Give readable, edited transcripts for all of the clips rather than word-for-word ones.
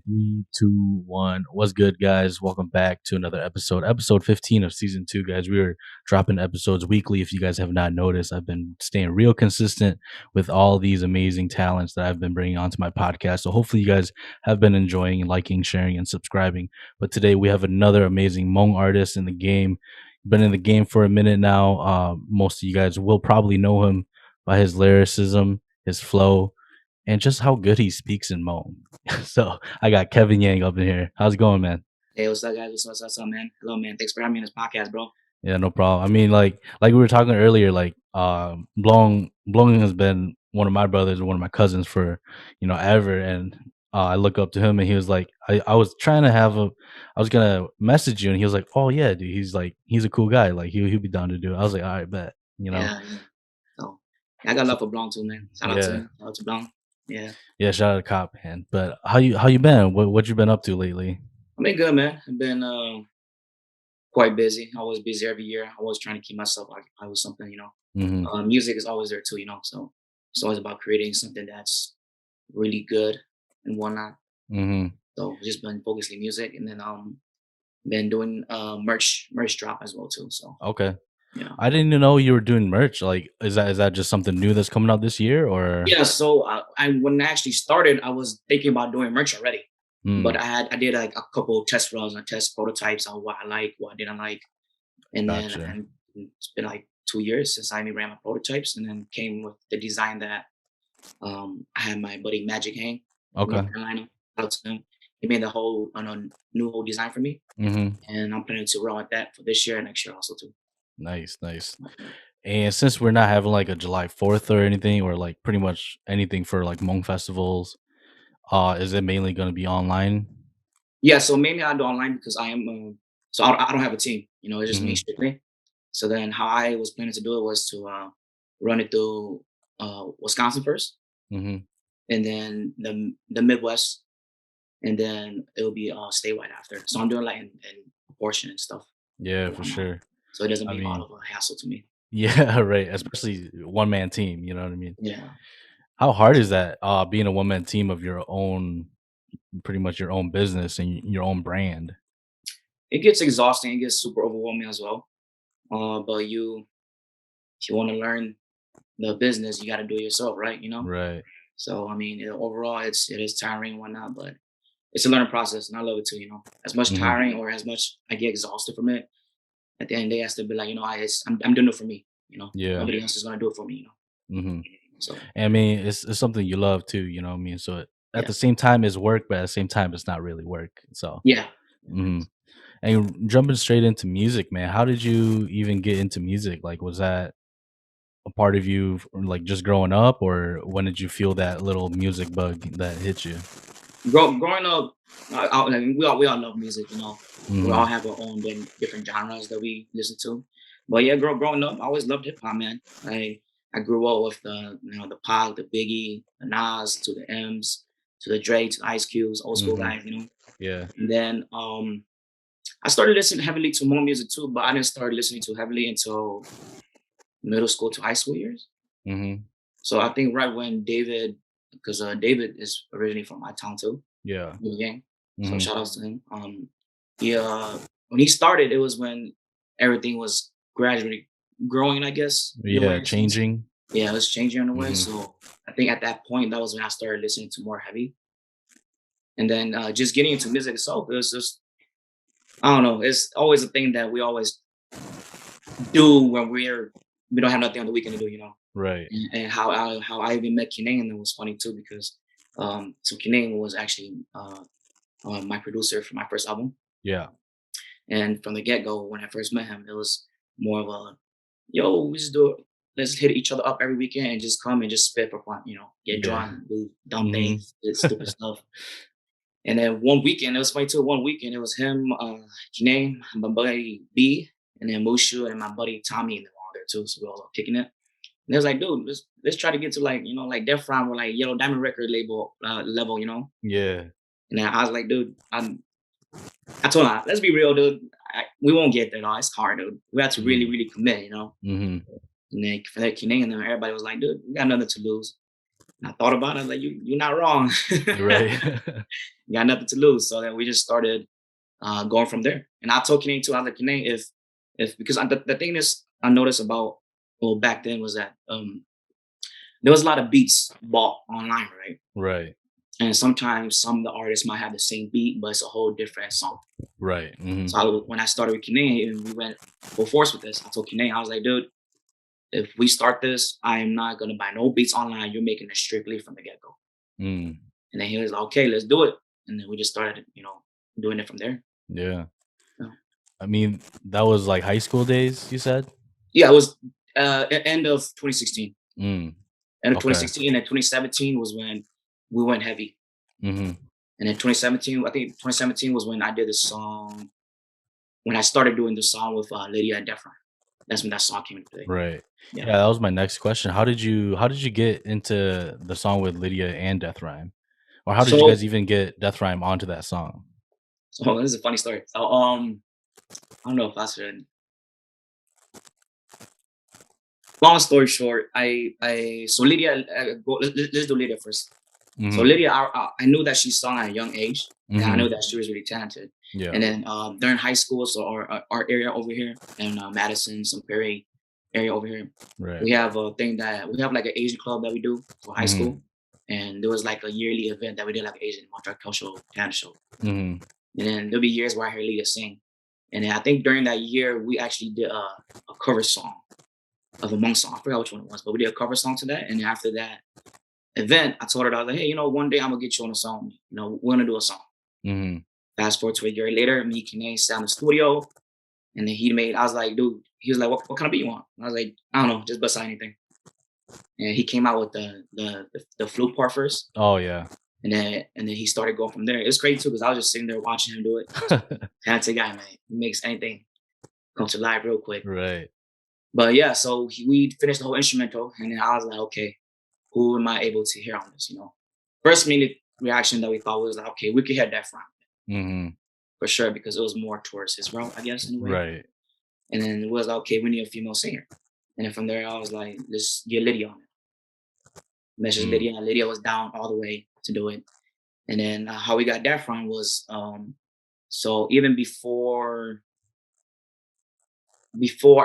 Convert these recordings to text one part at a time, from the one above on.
in three, two, one. What's good, guys? Welcome back to another episode 15 of season two, guys. We are dropping episodes weekly. If you guys have not noticed, I've been staying real consistent with all these amazing talents that I've been bringing onto my podcast. So hopefully, you guys have been enjoying, liking, sharing, and subscribing. But today we have another amazing Hmong artist in the game. Been in the game for a minute now. Most of you guys will probably know him by his lyricism, his flow, and just how good he speaks in Hmong. So I got Kevin Yang up in here. How's it going, man? Hey, what's up, guys? What's up, man? Hello, man. Thanks for having me on this podcast, bro. Yeah, no problem. I mean, like we were talking earlier, like Blong has been one of my brothers and one of my cousins for ever, and I look up to him, and he was like, I was trying to I was gonna message you, and he was like, oh yeah, dude, he's a cool guy, like he'll be down to do it. I was like, all right, bet. Yeah, yeah. So, I got love for Blanc too, man. Shout out to Yeah, him. Shout out to Blanc. Yeah, yeah. Shout out to Cop, man. But how you been? What you been up to lately? I've been good, man. I've been quite busy. Always busy every year. Always trying to keep myself occupied with something. Mm-hmm. Music is always there too. So it's always about creating something that's really good and whatnot. Mm-hmm. So just been focusing music, and then been doing merch drop as well too. So Okay. yeah. I didn't even know you were doing merch. Like, is that just something new that's coming out this year, or? Yeah, so I when I actually started, I was thinking about doing merch already, but Mm, I did like a couple test runs and test prototypes on what I like, what I didn't like, and then gotcha. and it's been like 2 years since I ran my prototypes, and then came with the design that I had my buddy Magic Hang from North Okay. Carolina. Shout out to him. He made the whole new whole design for me, Mhm. and I'm planning to run with that for this year and next year also too. Nice, nice. And since we're not having like a July 4th or anything, or like pretty much anything for like Hmong festivals, is it mainly gonna be online? Yeah, so mainly I do online because I am so I don't have a team, it's just me Mhm. strictly. So then how I was planning to do it was to run it through Wisconsin first, Mhm. and then the Midwest, and then it'll be statewide after. So I'm doing like in proportion and stuff Yeah, and for whatnot. sure. So it doesn't I be all mean, of a hassle to me. yeah, right. Especially one man team. You know what I mean? Yeah. How hard is that? Being a one man team of your own, pretty much your own business and your own brand. It gets exhausting, it gets super overwhelming as well. But if you want to learn the business, you gotta do it yourself, right? Right. So I mean overall it is tiring and whatnot, but it's a learning process, and I love it too. As much Mhm. tiring or as much I get exhausted from it, at the end of the day, I still be like, I'm doing it for me. Yeah. Nobody else is gonna do it for me. Mhm. So I mean, it's something you love too, you know what I mean? So at yeah, the same time, it's work, but at the same time, it's not really work. So, yeah, yeah, man. mhm. And jumping straight into music, man, how did you even get into music? Like, was that a part of you, like just growing up, or when did you feel that little music bug that hit you? Growing up, like, we all love music. We all Mhm. have our own different genres that we listen to. But yeah, growing up, I always loved hip hop, man. I grew up with the Pac, the Biggie, the Nas, to the M's, to the Dre, to the Ice Cubes, old school Mhm. guys. Yeah. And then I started listening heavily to more music too, but I didn't start listening to heavily until middle school to high school years. Mhm. So I think right when because David is originally from my town too, Yeah. New Gang. So Mhm. shout outs to him. He when he started, it was when everything was gradually growing, I guess, in a way. Yeah, So changing. yeah, it was changing in a way. Mhm. So I think at that point, that was when I started listening to more heavy. And then just getting into music itself, it was just I don't know. It's always a thing that we always do when we don't have nothing on the weekend to do. Right. And how I even met Kinane, and it was funny too because so Kinane was actually my producer for my first album, Yeah. and from the get go when I first met him, it was more of a yo, we just do it. Let's hit each other up every weekend and just come and just spit for fun, get Yeah. drunk, do dumb Mhm. things, do stupid stuff. And then one weekend, it was funny too. One weekend, it was him, Janae, my buddy B, and then Mushu and my buddy Tommy, and they were all there too. So we all kicking it. And it was like, dude, let's try to get to like like Def Ram or like Yellow Diamond record label level. Yeah. And then I was like, dude, I told him, let's be real, dude. We won't get there, though. It's hard, dude. We have to really, really commit. Mhm. And then for that Kinane and then everybody was like, dude, we got nothing to lose. And I thought about it, I was like, you're not wrong. You're right. You got nothing to lose. So then we just started going from there. And I told Kine too, I was like, Kine, if because the thing is I noticed about well back then was that there was a lot of beats bought online, right? Right. And sometimes some of the artists might have the same beat, but it's a whole different song. Right. So when I started with Kine and we went full force with this, I told Kine, I was like, dude, if we start this, I am not gonna buy no beats online. You're making it strictly from the get go. Mm. And then he was like, okay, let's do it. And then we just started, doing it from there. Yeah. Yeah, I mean, that was like high school days, you said? yeah, it was end of 2016. Mm. End of Okay. 2016, and then 2017 was when we went heavy. Mhm. And then 2017, I think 2017 was when I did the song. When I started doing the song with Lydia and Defra. That's when that song came into play. Right. Yeah. Yeah, that was my next question. How did you get into the song with Lydia and Death Rhyme? Or how did you So, guys even get Death Rhyme onto that song? so this is a funny story. So, I don't know if I should. Long story short, I so Lydia. Let's do Lydia first. So Mhm. Lydia, I knew that she sung at a young age, and I Mhm. knew that she was really talented. Yeah. And then during high school, so our area over here in Madison, some Perry area over here, Right. we have a thing that we have like an Asian club that we do for high school, Mhm. and there was like a yearly event that we did like an Asian multicultural talent show. Mhm. And then there'll be years where I hear Lydia sing, and then I think during that year we actually did a cover song of a monk song. I forgot which one it was, but we did a cover song to that. And then after that event, I told her, I was like, hey, one day I'm gonna get you on a song. We're gonna do a song. Mhm. Fast forward to a year later, me and Kine sat in the studio, and then I was like, dude, he was like, what kind of beat you want? I was like, I don't know, just bust out anything. And he came out with the flute part first, Oh, yeah. and then he started going from there. It was great too, because I was just sitting there watching him do it. Talented guy, man. He makes anything come to life real quick. Right. But yeah, so we finished the whole instrumental, and then I was like, okay, who am I able to hear on this? First minute reaction that we thought was like, okay, we could hear that from Mhm. for sure because it was more towards his route, I guess, in a way. Right. And then it was like, okay, we need a female singer. And then from there, I was like, let's get Lydia on it. Message Mm. Lydia, and Lydia was down all the way to do it. And then how we got that from was so even before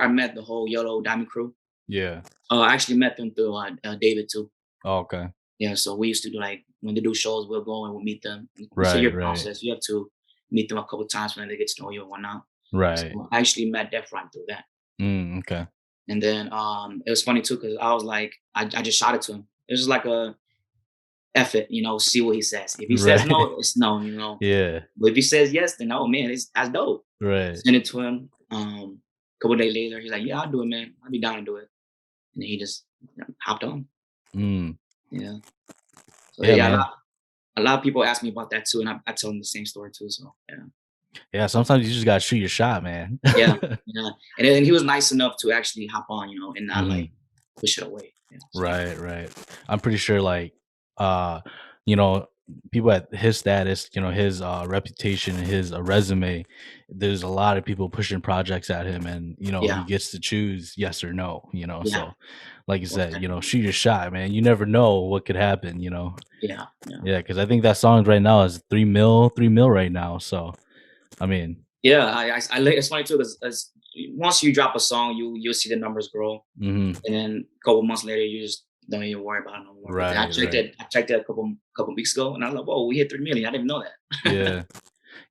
I met the whole Yellow Diamond crew, Yeah. I actually met them through David too. Oh, okay. Yeah, so we used to do like when they do shows, we'll go and we'll meet them. It's a Right, year right. process. You have to meet them a couple times when they get to know you and whatnot. Right. So I actually met Def Rhyme through that. Okay. And then it was funny too because I was like, I just shot it to him. It was just like a effort, see what he says. If he says Right. no, it's no. Yeah. But if he says yes, then oh man, that's dope. Right. Send it to him. A couple days later, he's like, yeah, I'll do it, man. I'll be down to do it. And then he just hopped on. Mm. Yeah. So Yeah, yeah, man. a lot of people ask me about that too, and I tell them the same story too. So yeah. Yeah, sometimes you just gotta shoot your shot, man. Yeah, yeah, and then he was nice enough to actually hop on, and not like Mhm. push it away. Yeah, so Right, right. I'm pretty sure, like, uh, you know, people at his status, his reputation and his resume, there's a lot of people pushing projects at him, and yeah, he gets to choose yes or no. yeah, So, like you most said, definitely. shoot your shot, man. You never know what could happen. Yeah, yeah, Yeah, because I think that song right now is 3 mil right now. So, I mean, yeah. It's funny too because once you drop a song, you'll see the numbers grow, mhm. and then a couple months later, you just don't even worry about it no more. But then Right, right. I checked it a couple weeks ago, and I was like, whoa, we hit 3 million. I didn't even know that. Yeah.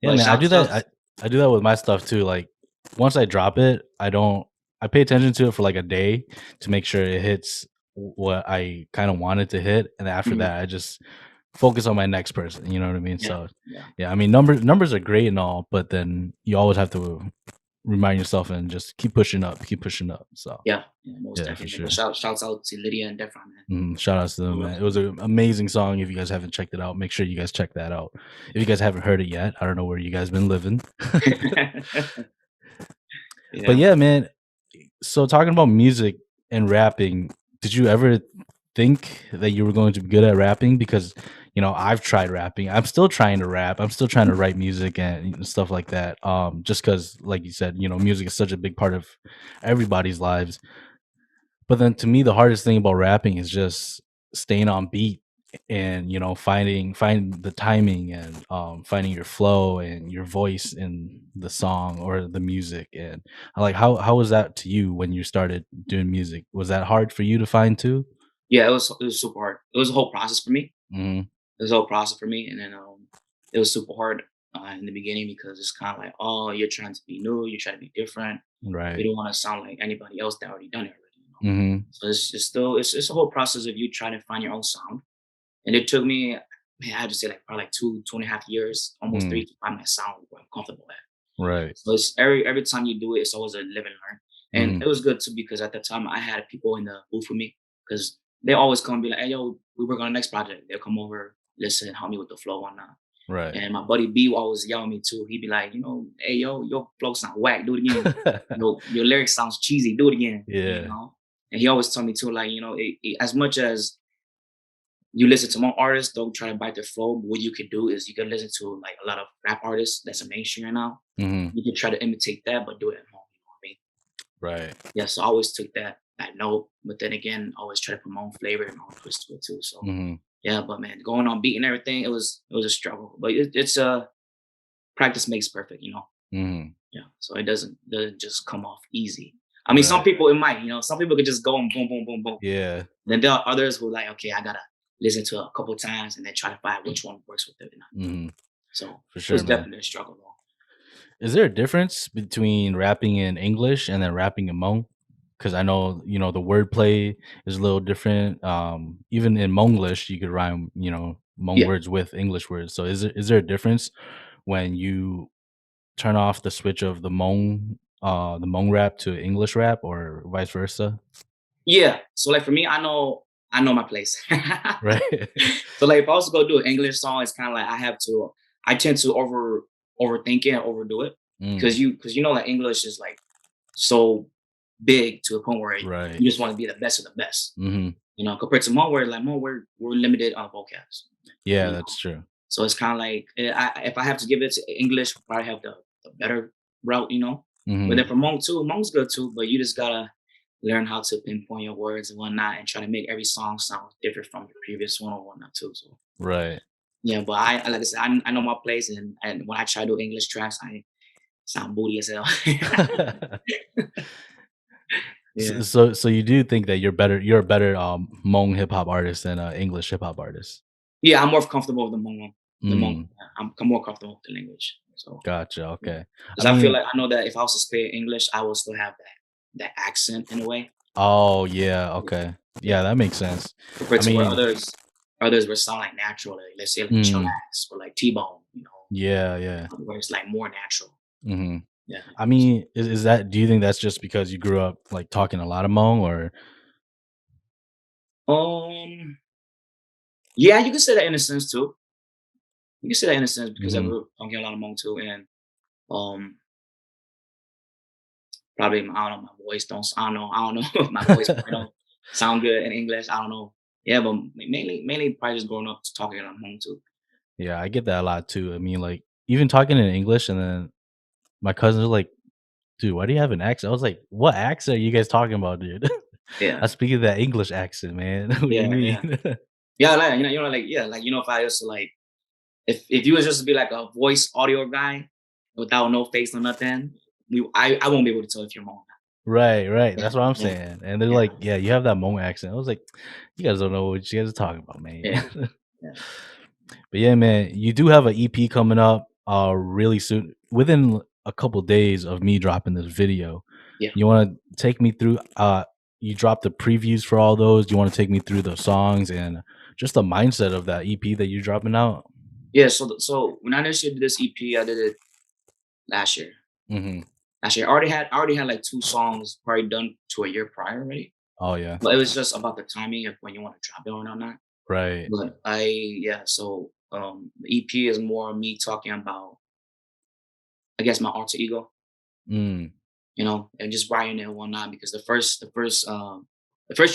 Yeah, But man, I do that. shouts. I do that with my stuff too. Like once I drop it, I pay attention to it for like a day to make sure it hits what I kind of want it to hit, and then after Mhm. that, I just focus on my next person. You know what I mean? Yeah, So, yeah, yeah, I mean numbers are great and all, but then you always have to remind yourself and just keep pushing up, keep pushing up. So, yeah. Most yeah, for definitely. But sure. shouts out to Lydia and Defra, man. Shout outs to them, Love man. It was an amazing song. If you guys haven't checked it out, make sure you guys check that out. If you guys haven't heard it yet, I don't know where you guys been living. it. But Yeah. yeah, man. So talking about music and rapping, did you ever think that you were going to be good at rapping? Because I've tried rapping. I'm still trying to rap. I'm still trying to Mhm. write music and stuff like that. Just because, like you said, music is such a big part of everybody's lives. But then to me, the hardest thing about rapping is just staying on beat and, finding the timing and, finding your flow and your voice in the song or the music, and, like, how was that to you when you started doing music? Was that hard for you to find too? Yeah, it was super hard. It was a whole process for me. Mhm. It was a whole process for me, and then it was super hard in the beginning because it's kind of like, oh, you're trying to be new, you're trying to be different. You Right. don't want to sound like anybody else that already done it already. Mhm. So it's still it's a whole process of you trying to find your own sound. And it took me, man, I had to say like probably like 2.5 years, almost Mm. three, to find my sound where I'm comfortable at. Right. So it's every time you do it, it's always a live and learn. And Mhm. it was good too because at the time I had people in the booth with me because they always come and be like, "Hey, yo, we work on the next project." They'll come over, listen, help me with the flow and that. Right. And my buddy B will always yell at me too. He'd be like, "Hey, yo, your flow sound whack. Do it again. Your lyrics sounds cheesy. Do it again." Yeah. And he always told me too, like, as much as you listen to more artists, don't try to bite their flow. But what you could do is you can listen to like a lot of rap artists that's a mainstream right now. Mhm. You can try to imitate that, but do it at home. You know what I mean? Right. Yeah. So I always took that note, but then again, I always try to put my own flavor and my own twist to it too. So Mhm. yeah, but man, going on beat and everything, it was a struggle. But it's practice makes perfect. Mhm. Yeah. So it doesn't just come off easy. I mean, some Right. people it might. Some people could just go and boom, boom, boom, boom. Yeah. Then there are others who like, okay, I gotta listen to it a couple times and then try to find which one works with it. Mhm. So For it sure, was man. definitely a struggle though. Is there a difference between rapping in English and then rapping in Hmong? Because I know, the wordplay is a little different. Even in Hmonglish, you could rhyme, Hmong Yeah. words with English words. So is there a difference when you turn off the switch of the Hmong rap to English rap or vice versa? Yeah. So like for me, I know my place. Right. So like if I was to go do an English song, it's kind of like I tend to overthink it and overdo it Mm, because like English is like so big to a point where right. you just want to be the best of the best. Mhm. Compared to Mo, where like Mo, we're limited on vocabs. Yeah, You know, that's true. so it's kind of like if I have to give it to English, probably have the better route. But then Mhm. for Hmong too, Hmong's good too, but you just gotta learn how to pinpoint your words and whatnot, and try to make every song sound different from the previous one or whatnot too. So Right. yeah, but like I said, I know my place, and when I try to do English tracks, I sound booty as hell. So Yeah. so you do think that you're a better, Hmong hip hop artist than a English hip hop artist? Yeah, I'm more comfortable with the Hmong one. The Hmong, Mm, yeah, I'm more comfortable with the language. So gotcha, yeah, okay. I because I feel mean like I know that if I was to speak English, I will still have that accent in a way. oh, yeah, Yeah, okay. yeah. Yeah, that makes sense. Compared I to where mean others will sound like natural. Like, let's say like mm, Chillax or like T-Bone. yeah, yeah. Where it's like more natural. Mhm. Yeah. I mean, is that do you think that's just because you grew up, like, talking a lot of Hmong or Um. Yeah, you can say that in a sense too. You can say that in a sense because I Mhm. grew up talking a lot of Hmong too, and um, probably I don't know, my voice don't. I don't know if my voice probably don't sound good in English. I don't know. Yeah, but mainly probably just growing up talking a lot of Hmong too. Yeah, I get that a lot too. I mean, like, even talking in English and then my cousins are like, "Dude, why do you have an accent?" I was like, "What accent are you guys talking about, dude?" Yeah, I speak in that English accent, man. What do you yeah, mean? yeah, yeah. Like like yeah, like if I used to like if you was just to be like a voice audio guy without no face or nothing, I won't be able to tell if you're Hmong. Right, right. Yeah, That's what I'm yeah, saying. And they're yeah, like, "Yeah, you have that Hmong accent." I was like, "You guys don't know what you guys are talking about, man." yeah, yeah, But yeah, man, you do have an EP coming up really soon. Within a couple days of me dropping this video. yeah. You wanna take me through you dropped the previews for all those. Do you wanna take me through the songs and just the mindset of that EP that you're dropping out? Yeah, so when I initially did this EP, I did it last year. Mhm. Last year, I already had like 2 songs probably done to a year prior already, Oh, yeah. but it was just about the timing of when you wanna drop it or not. Right. But yeah, so, the EP is more me talking about, I guess, my alter ego, Mm. and just writing it and whatnot because the first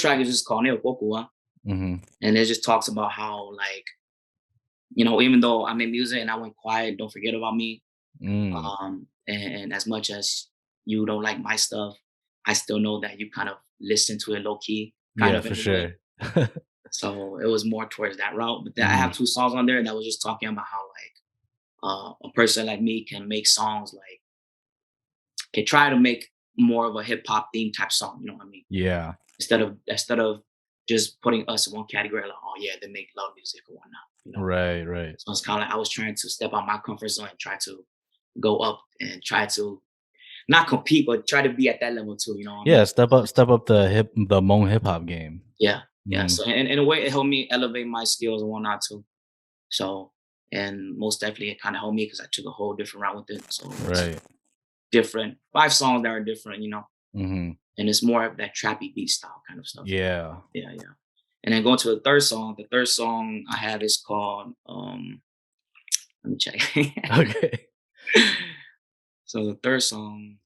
track is just called Neokokua, Mhm. and it just talks about how, like, even though I made music and I went quiet, don't forget about me. Mm. And as much as you don't like my stuff, I still know that you kind of listen to it low key, kind Yeah, of in for a way. sure. So it was more towards that route. But then I have Mhm. 2 songs on there that was just talking about how like a person like me can make songs like can try to make more of a hip hop theme type song. You know what I mean? Yeah. Instead of just putting us in one category like, oh yeah, they make love music or whatnot. You know. Right, right. So it's kind of like I was trying to step out my comfort zone and try to go up and try to not compete, but try to be at that level too. You know what I Yeah, mean? step up the Hmong hip hop game. Yeah, yeah. Mhm. So in a way, it helped me elevate my skills and whatnot too. So and most definitely, it kind of helped me because I took a whole different route with it. So it's Right. different. 5 songs that are different, Mhm. and it's more of that trappy beat style kind of stuff. Yeah. Yeah, yeah. And then going to the third song. The third song I have is called let me check. Okay. So the third song,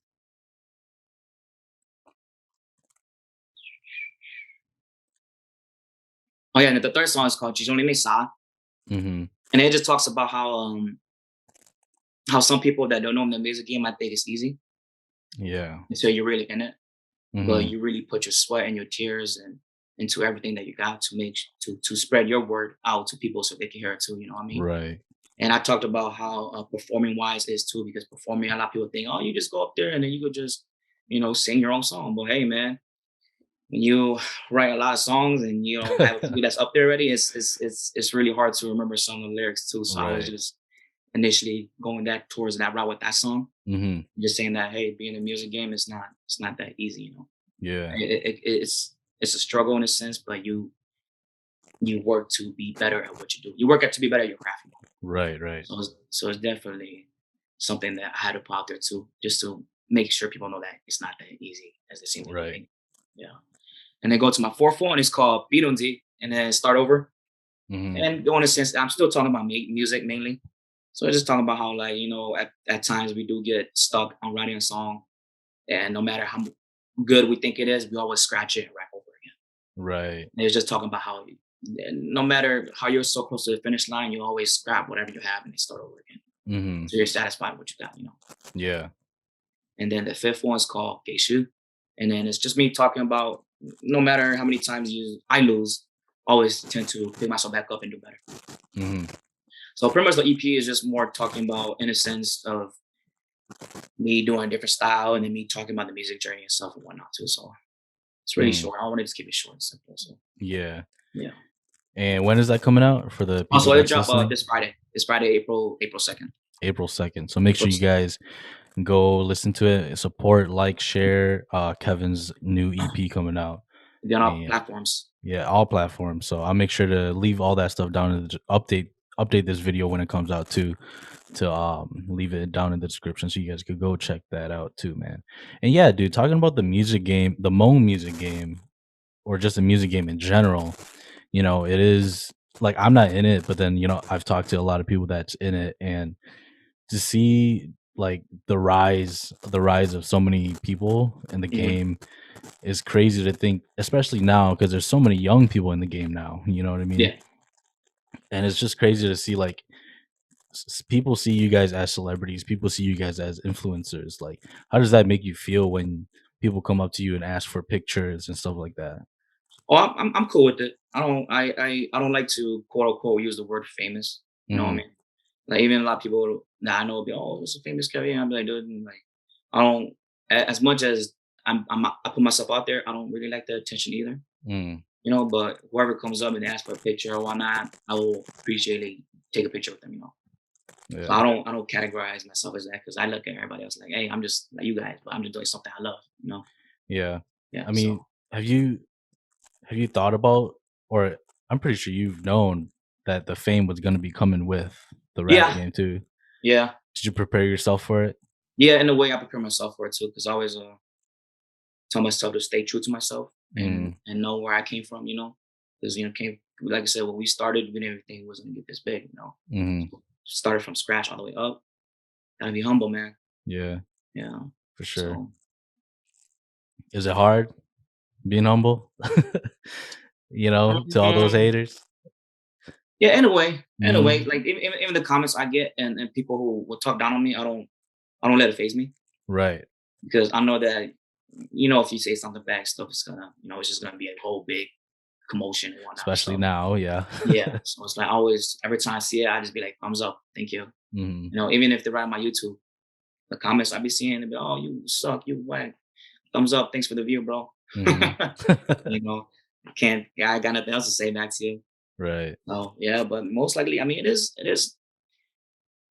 oh yeah, and the third song is called "Jijoni Sa," Mhm. and it just talks about how some people that don't know the music game might think it's easy Yeah. until you're really in it, but Mhm. you really put your sweat and your tears and into everything that you got to to spread your word out to people so they can hear it too. You know what I mean? Right. And I talked about how performing wise is too, because performing, a lot of people think, oh, you just go up there and then you could just, sing your own song. But hey, man, when you write a lot of songs and you don't have people that's up there already, it's really hard to remember some of the lyrics too. So I was Right. just initially going that towards that route with that song, Mhm. just saying that hey, being in a music game is not that easy. Yeah. It's a struggle in a sense, but you work to be better at what you do. You work at to be better at your craft. Right, right. So it's definitely something that I had to put out there too, just to make sure people know that it's not that easy as it seems in the Right. beginning. Yeah. And then go to my fourth one. It's called Birunzi, and then start over. Mhm. And go in a sense, I'm still talking about music mainly. So just talking about how like at times we do get stuck on writing a song, and no matter how good we think it is, we always scratch it and rap over again. Right. And it's just talking about how no matter how you're so close to the finish line, you always scrap whatever you have and then start over again. Mhm. So you're satisfied with what you got. Yeah. And then the fifth one is called Geishu. And then it's just me talking about no matter how many times I lose, always tend to pick myself back up and do better. Mhm. So pretty much the EP is just more talking about in a sense of me doing a different style and then me talking about the music journey and stuff and whatnot too. So it's really Mm. short. I want to just keep it short and simple. So Yeah. yeah. And when is that coming out for the people Also, it that's drop listening? this Friday. This Friday, April 2nd. April 2nd. So make April sure you 2nd. guys go listen to it, support, like, share Kevin's new EP coming out. Be on all And platforms. yeah, all platforms. So I'll make sure to leave all that stuff down in the update this video when it comes out too, to leave it down in the description so you guys could go check that out too, man. And yeah, dude, talking about the music game, the Moan music game, or just the music game in general, it is like I'm not in it, but then I've talked to a lot of people that's in it, and to see like the rise of so many people in the Mhm. game is crazy to think, especially now because there's so many young people in the game now. You know what I mean? Yeah. And it's just crazy to see like people see you guys as celebrities, people see you guys as influencers. Like, how does that make you feel when people come up to you and ask for pictures and stuff like that? Oh, I'm cool with it. I don't like to quote unquote use the word famous. You know what I Hmm. mean? Like even a lot of people that I know will be, oh, it's a famous Kevin. I'm like, dude, and, like I don't as much as I put myself out there. I don't really like the attention either. Mm, But whoever comes up and asks for a picture or whatnot, I will appreciately take a picture with them. So yeah, I don't categorize myself as that because I look at everybody else like, hey, I'm just like you guys, but I'm just doing something I love. yeah. Yeah. I So mean, have you thought about, or I'm pretty sure you've known that the fame was going to be coming with the rap yeah, game too. yeah. Did you prepare yourself for it? Yeah, in a way, I prepare myself for it too, because I always tell myself to stay true to myself and Mm, know where I came from. Because came like I said when we started, we didn't think it was gonna get this big. mhm. So, started from scratch all the way up. Gotta be humble, man. Yeah, Yeah. for sure. So Is it hard being humble? To all those mm, haters? yeah, in a way, Mhm. like even the comments I get and people who will talk down on me, I don't let it phase me Right. because I know that if you say something back, stuff is gonna it's just gonna be a whole big commotion and whatnot. Especially So now, yeah. yeah, so it's like always every time I see it, I just be like, thumbs up, thank you. Mhm, You know, even if they write my YouTube, the comments I be seeing, they be, oh, you suck, you whack. Thumbs up, thanks for the view, bro. mhm. You know, I can't. Yeah, I got nothing else to say back to you. Right. Oh yeah, but most likely, I mean,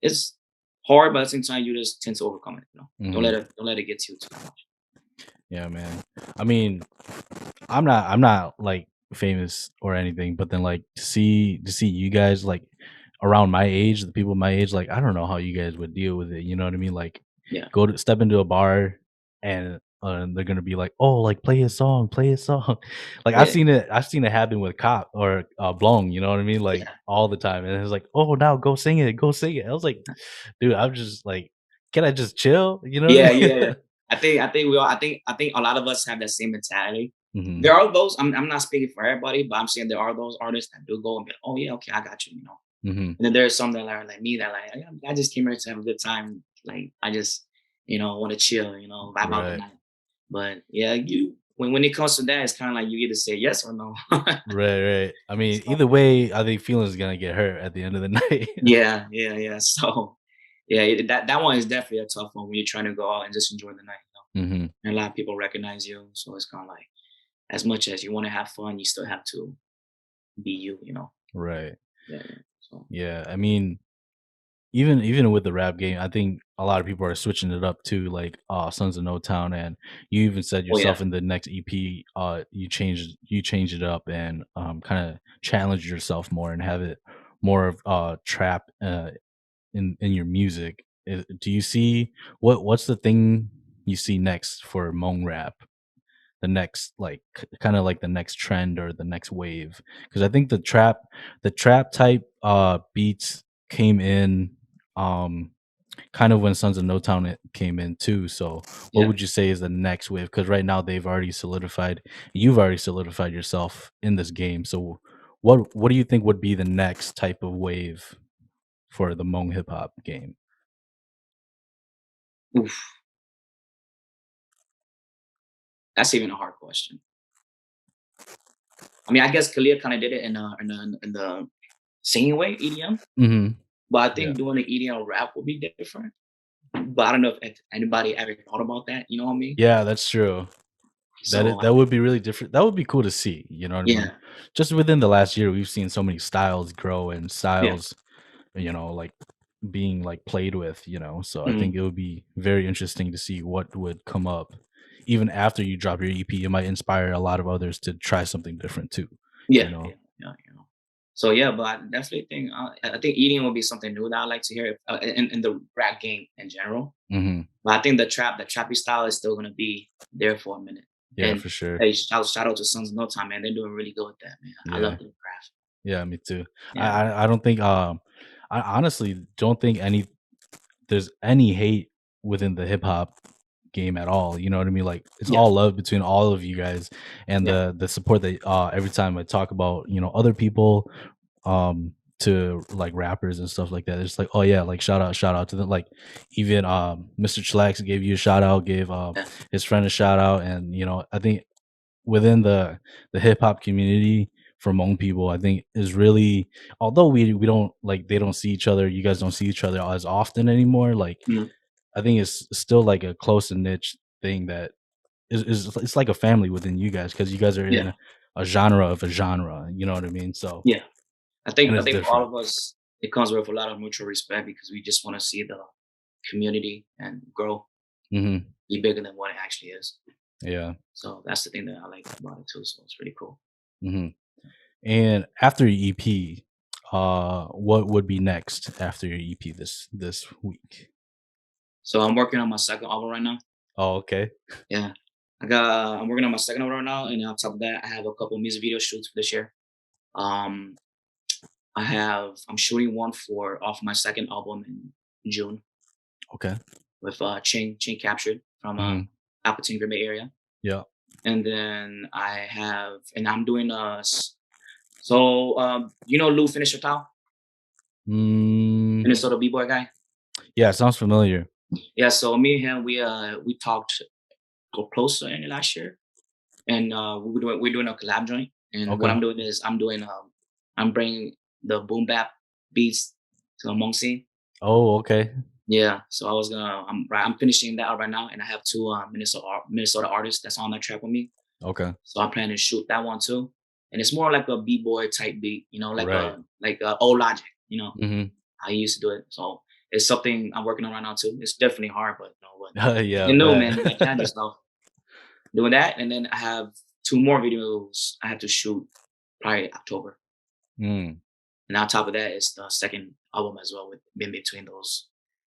it's hard, but at the same time, you just tend to overcome it. You know, Mhm. don't let it get to you too much. Yeah, man. I mean, I'm not like famous or anything, but then like to see you guys like around my age, the people my age, like I don't know how you guys would deal with it. You know what I mean? Like Yeah, go to step into a bar and they're gonna be like, oh, like play his song, play his song. Like yeah, I've seen it happen with Cop or Blong, you know what I mean? Like yeah, all the time. And it's like, oh now go sing it, go sing it. I was like, dude, I'm just like, can I just chill? You know what I yeah, mean? yeah. I think we all. I think a lot of us have that same mentality. Hmm. There are those. I'm not speaking for everybody, but I'm saying there are those artists that do go and be like, oh yeah, okay, I got you. You know. Hmm. And then there's some that are like me that like I just came here to have a good time. Like I just want to chill, vibe out the Right. night. But yeah, you when it comes to that, it's kind of like you either say yes or no. Right, right. I mean, So either way, I think feelings gonna get hurt at the end of the night. yeah, yeah, yeah. So yeah, that one is definitely a tough one when you're trying to go out and just enjoy the night. Mhm. And a lot of people recognize you, so it's kind of like as much as you want to have fun, you still have to be you. Right. Yeah, yeah. So Yeah. I mean, even with the rap game, I think a lot of people are switching it up too, like Sons of No Town, and you even said oh yeah, yourself in the next EP, you change it up and kind of challenge yourself more and have it more of trap in your music. Do you see what's the thing you see next for Hmong rap? The next like kind of like the next trend or the next wave, because I think the trap type beats came in um kind of when Sons of No Town came in too. So what yeah. would you say is the next wave? Because right now you've already solidified yourself in this game. So what do you think would be the next type of wave for the Hmong hip hop game? Oof, that's even a hard question. I mean, I guess Khalid kind of did it in the singing way, EDM. Hmm. But I Yeah. think doing the EDM rap would be different. But I don't know if anybody ever thought about that. You know what I mean? Yeah, that's true. So That would be really different. That would be cool to see, you know what I mean? yeah, Just within the last year, we've seen so many styles grow and yeah, styles, like being like played with, So I think mhm, it would be very interesting to see what would come up. Even after you drop your EP, it might inspire a lot of others to try something different too, you yeah, know? yeah, yeah. So yeah, but I definitely think I think EDM would be something new that I like to hear in the rap game in general. Mhm. But I think the trappy style is still gonna be there for a minute. Yeah, And for sure. hey, shout out to Sons of No Time, man. They're doing really good with that, man. I love Yeah. the craft. Yeah, me too. I Yeah, I I don't think, I honestly don't think there's any hate within the hip hop game at all. You know what I mean? Like it's yeah, all love between all of you guys and yeah, the support that every time I talk about, other people to like rappers and stuff like that. It's like, oh yeah, like shout out to them. Like even Mr. Chillax gave you a shout out, gave yeah, his friend a shout out, and I think within the hip hop community for Hmong people, I think is really, although we don't like they don't see each other, you guys don't see each other as often anymore. Like mhm, I think it's still like a close and niche thing that is it's like a family within you guys because you guys are yeah, in a genre of a genre. You know what I mean? So yeah. I and think I it's think for all different. of us, it comes with a lot of mutual respect because we just want to see the community and grow, Hmm. be bigger than what it actually is. Yeah. So that's the thing that I like about it too. So it's pretty cool. Hmm. And after your EP, what would be next after your EP this week? So I'm working on my second album right now. Oh, okay. Yeah. I'm working on my second album right now, and on top of that, I have a couple music video shoots for this year. Um I'm shooting one for off my second album in June Okay. with Chain Captured from Hmm. Appleton Green Bay area. Yeah. And then I'm doing so Lou Finisher Thao, Mm, Minnesota B-boy guy. yeah, sounds familiar. Yeah, so me and him we talked closer in the last year, and we're doing a collab joint. And what Okay. I'm doing is I'm bringing the boom bap beats to the Hmong scene. Oh, okay. Yeah, so I'm finishing that out right now, and I have two Minnesota artists that's on that track with me. Okay. So I'm planning to shoot that one too, and it's more like a b-boy type beat, Right. like a old Logic, Mhm. how he used to do it. So it's something I'm working on right now too. It's definitely hard, but Yeah, I you know, bet. man, you got challenge yourself doing that, and then I have two more videos I have to shoot probably October, Mm. and on top of that, it's the second album as well with in between those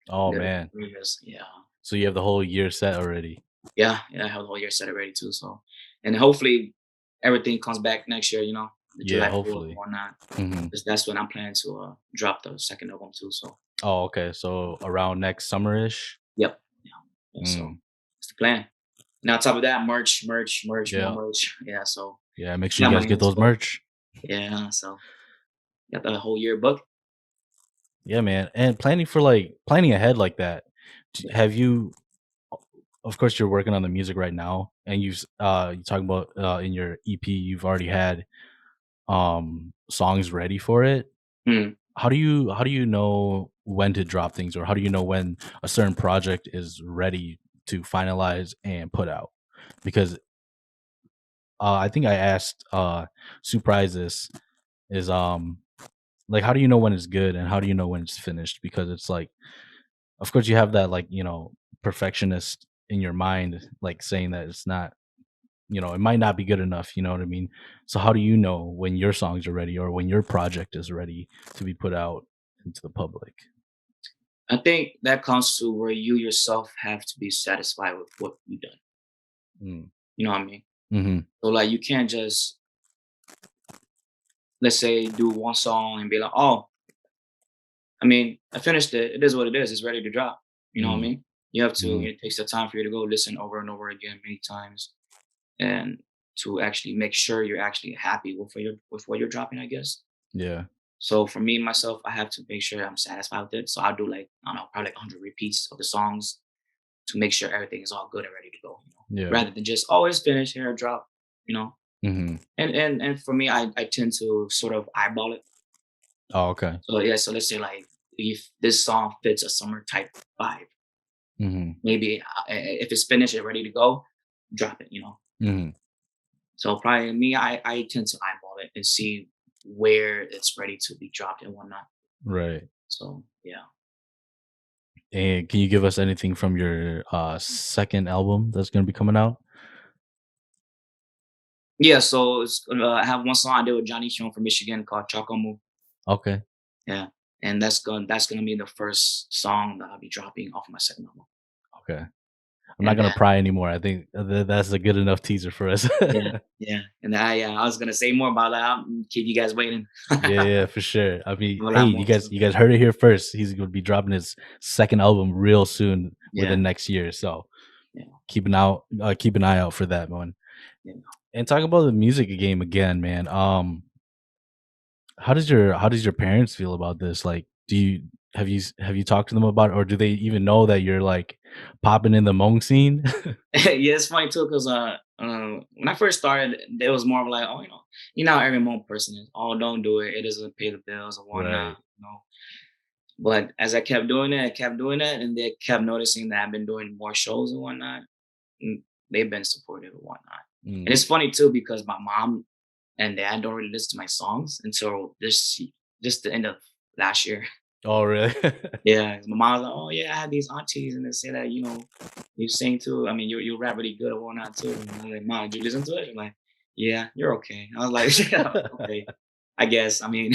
Oh, little man. videos. Yeah. So you have the whole year set already? Yeah, yeah, I have the whole year set already too. So, and hopefully everything comes back next year. The Yeah, July 4th and hopefully. whatnot. Mhm. Because that's when I'm planning to drop the second album too. So, Oh, okay. So around next summer-ish? yep, yeah, yeah. So Mm. it's the plan. And on top of that, more Yeah. merch. Yeah, so Yeah, make sure got you my guys get hands those full. merch. Yeah, so got the whole year booked. Yeah, man. And planning ahead like that, Yeah. have you of course, you're working on the music right now, and you talking about, in your EP, you've already had, songs ready for it. Mm. How do you know when to drop things, or how do you know when a certain project is ready to finalize and put out? Because, I think I asked, Surprise this, is, like, how do you know when it's good, and how do you know when it's finished? Because it's like, of course, you have that, like, perfectionist in your mind, like, saying that it's not, it might not be good enough, you know what I mean? So how do you know when your songs are ready, or when your project is ready to be put out into the public? I think that comes to where you yourself have to be satisfied with what you've done. Mm. You know what I mean? Mhm. So like you can't just let's say do one song and be like, oh, I mean, I finished it. It is what it is. It's ready to drop. You know what I Mm. mean? You have to. Mhm. It takes the time for you to go listen over and over again many times, and to actually make sure you're actually happy with what you're dropping. I guess. Yeah. So for me myself, I have to make sure I'm satisfied with it. So I'll do like I don't know, probably like 100 repeats of the songs to make sure everything is all good and ready to go. Yeah. Rather than just oh it's finished here drop. You know. Mhm. And for me, I tend to sort of eyeball it. Oh, okay. So yeah, so let's say like if this song fits a summer type vibe, Mhm. maybe if it's finished and ready to go, drop it. Mhm. So probably me, I tend to eyeball it and see where it's ready to be dropped and whatnot. Right. So yeah, And can you give us anything from your, second album that's gonna be coming out? yeah. So I have one song I did with Johnny Sean from Michigan called Chocomu. Okay. Yeah, and that's gonna be the first song that I'll be dropping off of my second album. Okay. I'm not And gonna then pry anymore. I think that's a good enough teaser for us. yeah, yeah, and I was gonna say more about that. I'll keep you guys waiting. Yeah, yeah, for sure. I mean, A hey, lot you more guys too. you guys heard it here first. He's gonna be dropping his second album real soon Yeah, within next year. So yeah, keep an eye out for that one. yeah. And talk about the music game again, man. How does your parents feel about this? Like, have you talked to them about it, or do they even know that you're like popping in the Hmong scene? Yeah, it's funny too because when I first started, there was more of like, oh, how every Hmong person is. Oh, don't do it. It doesn't pay the bills or whatnot. Right. But as I kept doing it, and they kept noticing that I've been doing more shows and whatnot. And they've been supportive and whatnot. And Mm. it's funny too because my mom and dad don't really listen to my songs until this just the end of last year. Oh, really? Yeah, my mom was like, "Oh yeah, I have these aunties, and they say that you sing too. I mean, you rap really good or whatnot too." And I'm like, "Mom, did you listen to it?" She's like, "Yeah, you're okay." I was like, "Yeah, okay, I guess." I mean,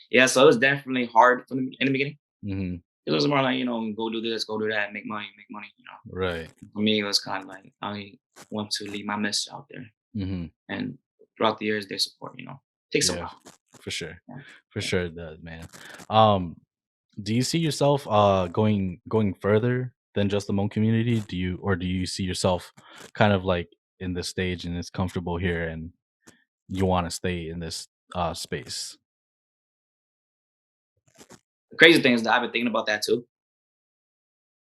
yeah. So it was definitely hard in the beginning. Mhm. It was more like go do this, go do that, make money, make money. Right. For me, it was kind of like I want to leave my message out there, Mhm. and throughout the years, they support. Takes a Yeah, while. for sure. Yeah, For yeah. sure it does, man. Um, do you see yourself going further than just the Hmong community? Do you see yourself kind of like in this stage and it's comfortable here and you want to stay in this space? The crazy thing is that I've been thinking about that too,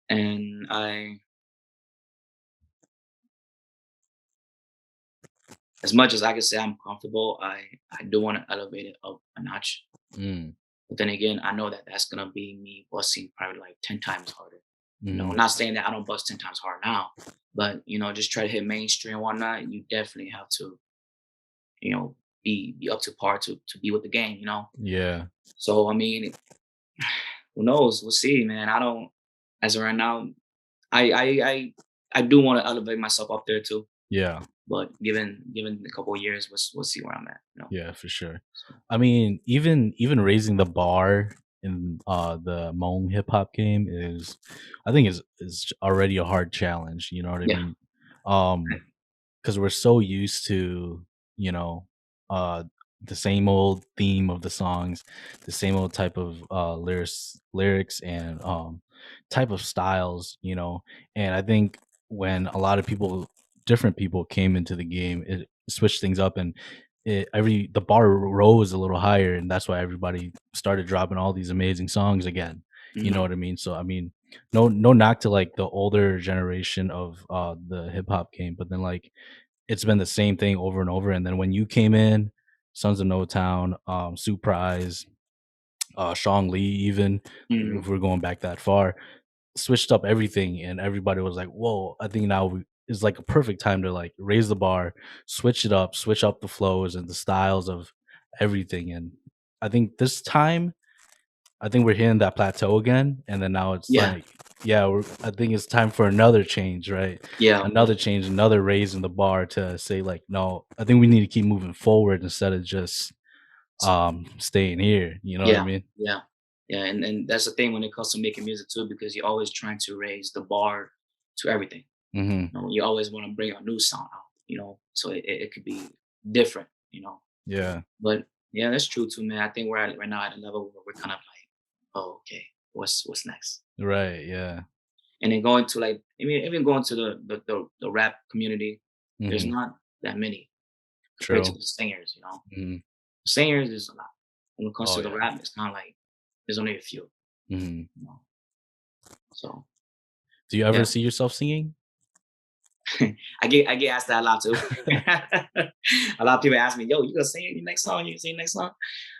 and as much as I can say I'm comfortable, I do want to elevate it up a notch. Mm, But then again, I know that that's gonna be me busting probably like 10 times harder. I'm mhm. not saying that I don't bust 10 times hard now, but just try to hit mainstream and whatnot. You definitely have to, be up to par to be with the game. Yeah, So I mean, who knows? We'll see, man. I don't as of right now, I do want to elevate myself up there too. yeah. But given a couple of years, we'll see where I'm at. Yeah, for sure. So I mean, even raising the bar in the Hmong hip hop game is, I think is already a hard challenge. You know what I yeah. mean? Because we're so used to, you know, uh the same old theme of the songs, the same old type of lyrics and type of styles, and I think when a lot of people, different people, came into the game, it switched things up, and the bar rose a little higher, and that's why everybody started dropping all these amazing songs again. You know Hmm. what I mean? So I mean, no knock to like the older generation of the hip hop game, but then like it's been the same thing over and over. And then when you came in, Sons of No Town, Surprise, Shang Lee, even Hmm. if we're going back that far, switched up everything, and everybody was like, "Whoa!" I think now is like a perfect time to like raise the bar, switch up the flows and the styles of everything. And I think this time, I think we're hitting that plateau again, and then now it's Yeah. like, yeah, I think it's time for another change, right? Yeah. Another change, another raise in the bar to say like, no, I think we need to keep moving forward instead of just staying here. You know what I Yeah, mean? yeah, yeah, and that's the thing when it comes to making music too, because you're always trying to raise the bar to everything. Hmm. You always want to bring a new sound out, so it could be different. Yeah. But yeah, that's true too, man. I think we're at right now at a level where we're kind of like, oh, okay, what's next? Right. Yeah. And then going to like, I mean, even going to the rap community, there's Hmm. not that many compared to True. the singers. Hmm. Singers is a lot. When it comes Oh to the yeah. rap, it's kind of like there's only a few. Hmm. You know? So Do you yeah, ever see yourself singing? I get asked that a lot too. A lot of people ask me, "Yo, you gonna sing your next song? You gonna sing your next song?"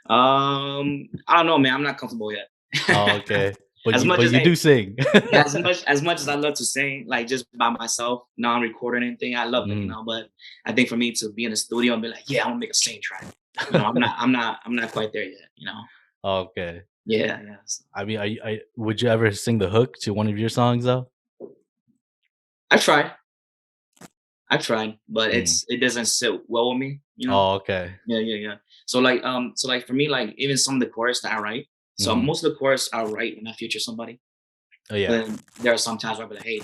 I don't know, man. I'm not comfortable yet. Oh, okay. But As you much but as you hey, do sing. yeah, as much as I love to sing, like just by myself, non-recording anything, I love it. Mhm. But I think for me to be in the studio and be like, "Yeah, I'm gonna make a sing track," I'm not quite there yet. Okay. Yeah, yeah. So, I mean, would you ever sing the hook to one of your songs though? I tried, but Mm. it doesn't sit well with me. Oh, okay. Yeah, yeah, yeah. So like for me, like even some of the chorus that I write, so Mhm. most of the chorus I write when I feature somebody. Oh, yeah. Then there are some times where I'll be like, hey,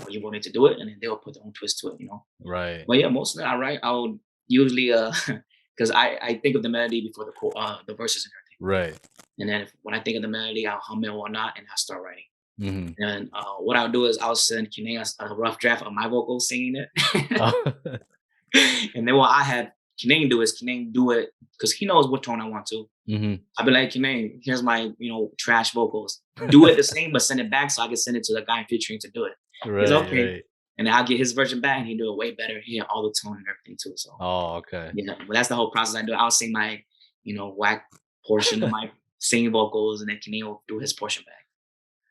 are you wanting to do it? And then they'll put their own twist to it. Right. But yeah, most of it I write, I'll usually because I think of the melody before the verses and everything. Right. And then when I think of the melody, I'll hum it or whatnot, and I start writing. Mhm. And what I'll do is I'll send Kine a rough draft of my vocals singing it. Oh. And then what I have Kinane do is Kinane do it because he knows what tone I want to. Mhm. I'd be like, Kinane, here's my, trash vocals. Do it the same, but send it back so I can send it to the guy featuring to do it. He's Right, okay. right. And then I'll get his version back and he do it way better. He had all the tone and everything too. So Oh, okay. yeah, but that's the whole process I do. I'll sing my, whack portion of my singing vocals and then Kinane will do his portion back.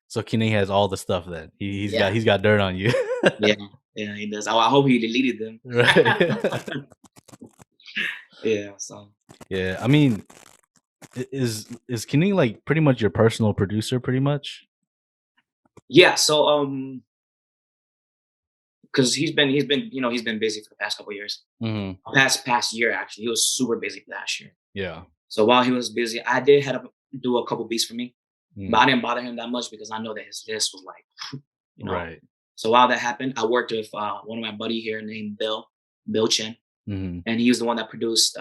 So Kenny has all the stuff then. He's got Yeah. he's got dirt on you. Yeah. Yeah, he does. I hope he deleted them. Right. Yeah. So Yeah, I mean, is Kenny like pretty much your personal producer pretty much? yeah. So because he's been busy for the past couple years. Mhm. Past year actually, he was super busy last year. Yeah. So while he was busy, I did have to do a couple beats for me, but Mm. I didn't bother him that much because I know that his list was like, you know. Right. So while that happened, I worked with one of my buddy here named Bill Chen, Mhm. and he was the one that produced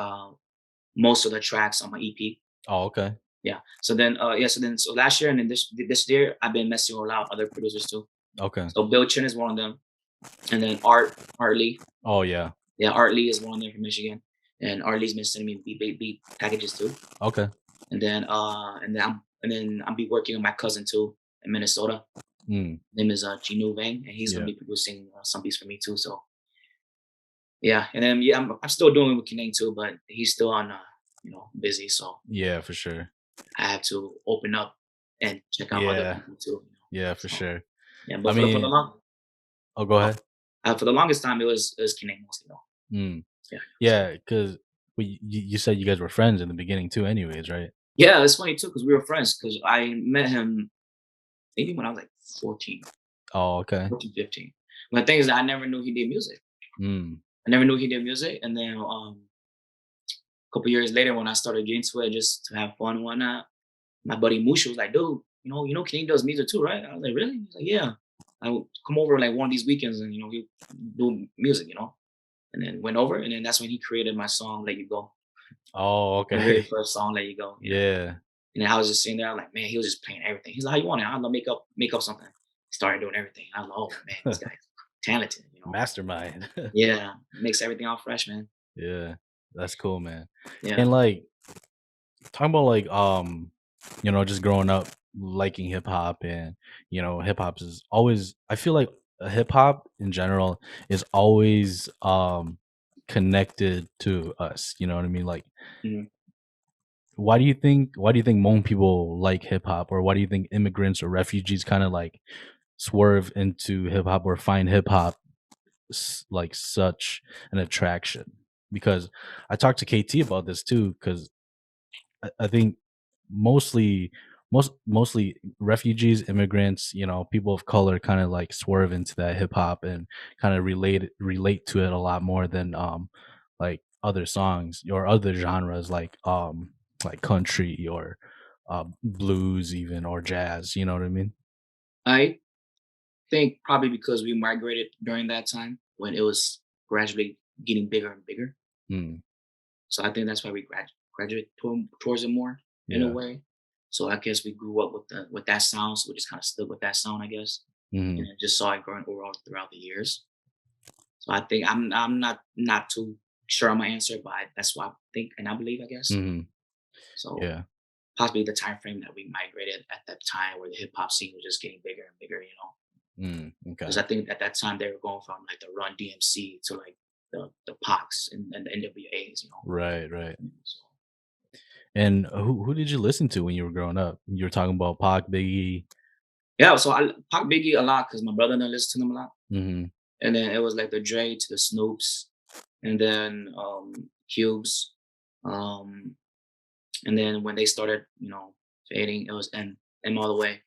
most of the tracks on my EP. Oh, okay. Yeah. So last year and then this year, I've been messing with a lot of other producers too. Okay. So Bill Chen is one of them, and then Art Lee. Oh, yeah. Yeah, Art Lee is one of them from Michigan, and Art Lee's been sending me beat packages too. Okay. And then I'll be working with my cousin too in Minnesota. Mm. Name is Jinu Vang, and he's gonna Yeah. be producing some beats for me too. So Yeah, and then yeah, I'm still doing it with Kinane too, but he's still on busy, so Yeah, for sure. I have to open up and check out other Yeah, people too. yeah, for So sure. yeah, I but mean, oh, go oh, ahead. for the longest time it was Kinane mostly though. Mm. Yeah, so Yeah, because you said you guys were friends in the beginning too, anyways, right? yeah, it's funny too because we were friends because I met him maybe when I was like 14, Oh, okay. 14, 15. But the thing is that I never knew he did music. Mm. I never knew he did music, and then a couple years later when I started getting to it just to have fun and whatnot, my buddy Musha was like, "Dude, Kenny does music too, right?" I was like, "Really?" He's like, "Yeah." I would come over like one of these weekends and he do music. And then went over, and then that's when he created my song "Let You Go," Oh, my very okay. first song "Let You Go." Yeah. Yeah. And then I was just sitting there, like, man, he was just playing everything. He's like, "How you want it?" I don't know, make up something. He started doing everything. I was like, "Oh man, this guy's talented." Mastermind. Yeah, makes everything all fresh, man. Yeah, that's cool, man. Yeah. And, like, talking about, like, just growing up liking hip hop and, hip hop is always I feel like hip hop in general is always, connected to us, you know what I mean? Like, Mhm. why do you think Hmong people like hip hop? Or why do you think immigrants or refugees kinda, like, swerve into hip hop or find hip hop like such an attraction? Because I talked to KT about this too, because I think mostly mostly refugees, immigrants, people of color kind of like swerve into that hip hop and kind of relate to it a lot more than like other songs or other genres like country or blues even or jazz, you know what I mean? I think probably because we migrated during that time when it was gradually getting bigger and bigger. Mm, So I think that's why we graduate towards it more in a yeah. way. So I guess we grew up with that sound, so we just kind of stuck with that sound, I guess, and Mhm. then just saw it growing overall throughout the years. So I think I'm not too sure on my answer, but that's what I think and I believe, I guess. Mhm. So Yeah. possibly the time frame that we migrated at that time, where the hip hop scene was just getting bigger and bigger. Mm, Because okay. I think at that time they were going from like the Run DMC to like the Pox and the NWAs. Right, right. So And who did you listen to when you were growing up? You were talking about Pac, Biggie. yeah, so I Pac Biggie a lot because my brother done listen to them a lot. Mhm. And then it was like the Dre to the Snoops, and then Cubes. Um and then when they started, fading, it was M all the way.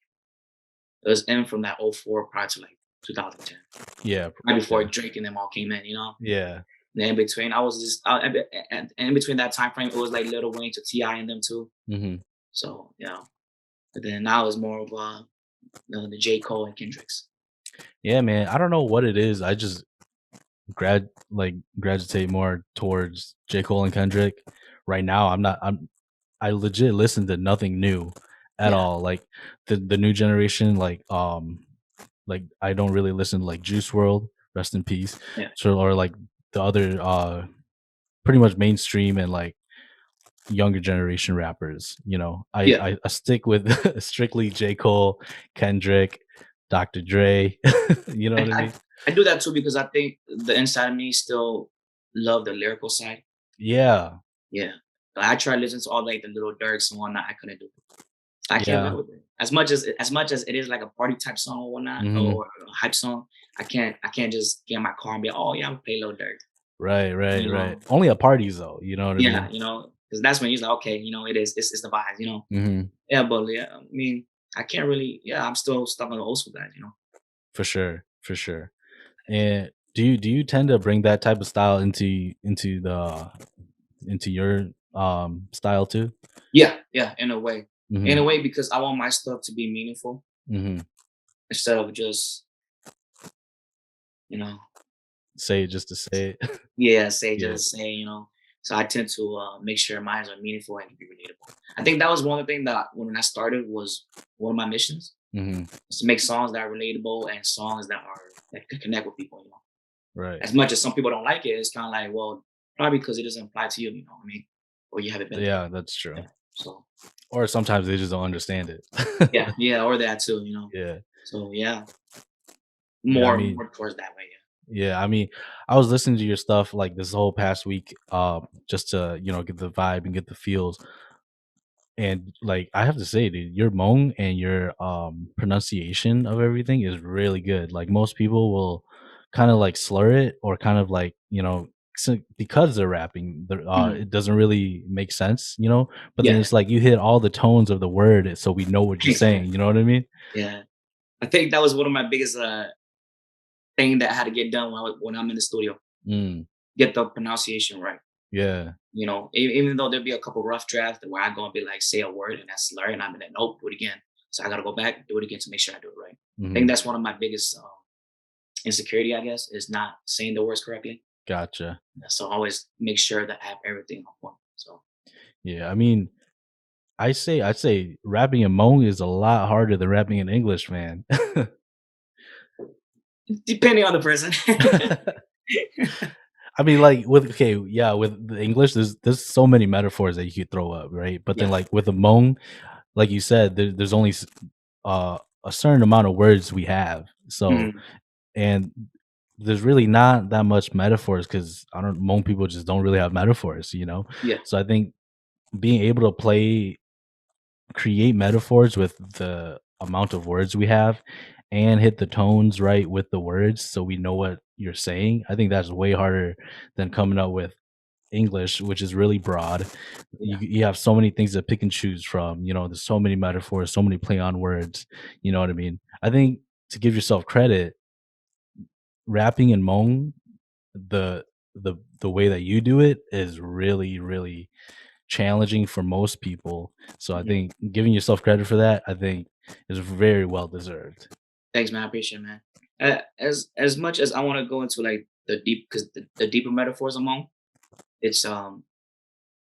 It was M from that '04 prior to like 2010. Yeah, Right before yeah. Drake and them all came in. Yeah. And then in between, I was just and in between that time frame, it was like Lil Wayne to Ti and them too. Mhm. So but then now it's more of the J Cole and Kendricks. Yeah, man. I don't know what it is. I just gravitate more towards J. Cole and Kendrick. Right now, I legit listen to nothing new at Yeah, all. Like the new generation, like I don't really listen to like Juice World, rest in peace. yeah, So or like the other pretty much mainstream and like younger generation rappers. I yeah. I stick with strictly J. Cole, Kendrick, Dr. Dre. You know I, what I I mean? I do that too because I think the inside of me still love the lyrical side. Yeah. Yeah, but I try to listen to all like the little Dirks and whatnot. I couldn't do it. I can't Yeah. vibe with it. As much as it is like a party type song or whatnot, Mhm. or a hype song, I can't just get in my car and be like, oh yeah, I'm gonna play Lil Durk. Right, right, You right. know, Only at parties though, you know what I yeah, mean? because that's when he's like, okay, it's the vibes. Mhm. Yeah, but yeah, I mean, I can't really. Yeah, I'm still stuck on the old school guys. For sure, for sure. And do you tend to bring that type of style into your style too? Yeah, yeah, in a Mhm. way, because I want my stuff to be meaningful Mhm. instead of just you know Say it just to say it. Yeah, say Yeah. just say. So I tend to make sure mine are meaningful and can be relatable. I think that was one of the things that when I started was one of my missions Mhm. is to make songs that are relatable and songs that can connect with people. Right. As much as some people don't like it, it's kind of like, well, probably because it doesn't apply to you. You know what I mean? Or you haven't been there. Yeah, that's true. Yeah. So Or sometimes they just don't understand it. yeah, or that too. Yeah. So yeah, Yeah, I more mean, more towards that way. Yeah. Yeah, I mean, I was listening to your stuff like this whole past week, just to get the vibe and get the feels. And like I have to say, dude, your Hmong and your pronunciation of everything is really good. Like most people will kind of like slur it or kind of like because they're rapping, Mhm. it doesn't really make sense. But then Yeah, it's like you hit all the tones of the word, so we know what you're exactly. saying. You know what I mean? Yeah. I think that was one of my biggest, thing that I had to get done when I'm in the studio, Mm, get the pronunciation right. yeah. Even though there'll be a couple rough drafts where I go and be like, say a word and that's slur, and I'm like, nope, do it again. So I gotta go back, do it again to make sure I do it right. I think Hmm. that's one of my biggest insecurity, I guess, is not saying the words correctly. Gotcha. So I always make sure that I have everything on point. So Yeah, I mean, I'd say rapping in Hmong is a lot harder than rapping in English, man. depending on the person. I mean, like with okay, yeah, with the English, there's so many metaphors that you could throw up, right? But then Yeah. like with the Hmong, like you said, there's only a certain amount of words we have. So Mhm. and there's really not that much metaphors because I don't Hmong people just don't really have metaphors. Yeah. So I think being able to create metaphors with the amount of words we have and hit the tones right with the words so we know what you're saying. I think that's way harder than coming up with English, which is really broad. You Yeah. you have so many things to pick and choose from. There's so many metaphors, so many play on words. You know what I mean? I think to give yourself credit, rapping in Hmong, the the way that you do it is really, really challenging for most people. So I Mhm. think giving yourself credit for that, I think, is very well deserved. Thanks, man. I appreciate it, man. As much as I want to go into like the deep, because the deeper metaphors among, it's